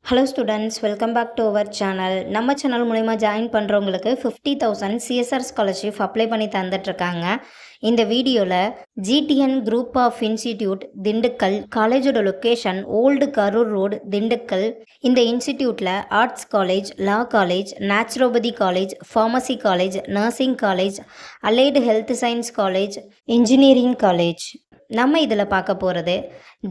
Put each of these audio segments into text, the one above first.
Hello students, welcome back to our channel. நம்ம channel மூலிமா join பண்ணுறவங்களுக்கு 50,000 சிஎஸ்ஆர் ஸ்காலர்ஷிப் அப்ளை பண்ணி தந்துட்டுருக்காங்க. இந்த வீடியோவில் GTN group of institute Dindigul, காலேஜோட location old Karur road Dindigul. இந்த இன்ஸ்டிடியூட்டில் arts college, law college, naturopathy college, pharmacy college, nursing college, allied health science college, engineering college. நம்ம இதில் பார்க்க போகிறது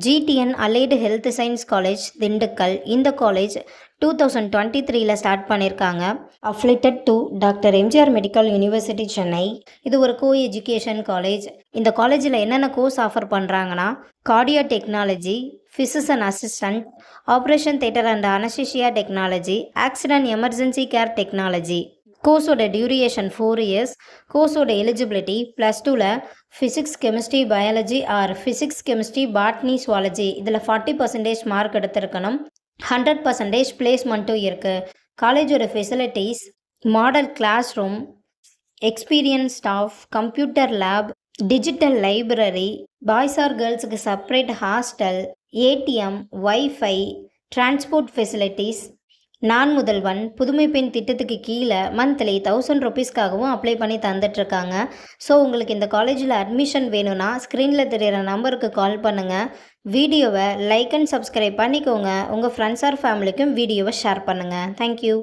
GTN allied health science college Dindigul. இந்த காலேஜ் 2023 ஸ்டார்ட் பண்ணியிருக்காங்க. Affiliated to doctor MGR medical university Chennai. இது ஒரு கோ எஜுகேஷன் காலேஜ். இந்த காலேஜில் என்னென்ன கோர்ஸ் ஆஃபர் பண்ணுறாங்கன்னா cardio technology, physician assistant, operation theatre and anaesthesia technology, accident emergency care technology. கோர்ஸோட டியூரேஷன் 4 இயர்ஸ். கோர்ஸோட எலிஜிபிலிட்டி +2ல் physics, chemistry, biology or physics, chemistry, botany, zoology இதில் 40% மார்க் எடுத்திருக்கணும். 100% பிளேஸ்மெண்ட்டும் இருக்குது. காலேஜோட facilities model classroom, experience staff, computer lab, digital library, boys or கேர்ள்ஸுக்கு separate hostel, ATM, WiFi, transport facilities. Naan Mudhalvan புதுமை பெண் திட்டத்துக்கு கீழே மந்த்லி 1000 ருபீஸ்க்காகவும் அப்ளை பண்ணி தந்துட்டுருக்காங்க. ஸோ உங்களுக்கு இந்த காலேஜில் அட்மிஷன் வேணும்னா ஸ்க்ரீனில் தெரிகிற நம்பருக்கு கால் பண்ணுங்கள். வீடியோவை லைக் அண்ட் சப்ஸ்கிரைப் பண்ணிக்கோங்க. உங்கள் ஃப்ரெண்ட்ஸ் ஆர் ஃபேமிலிக்கும் வீடியோவை ஷேர் பண்ணுங்கள். தேங்க்யூ.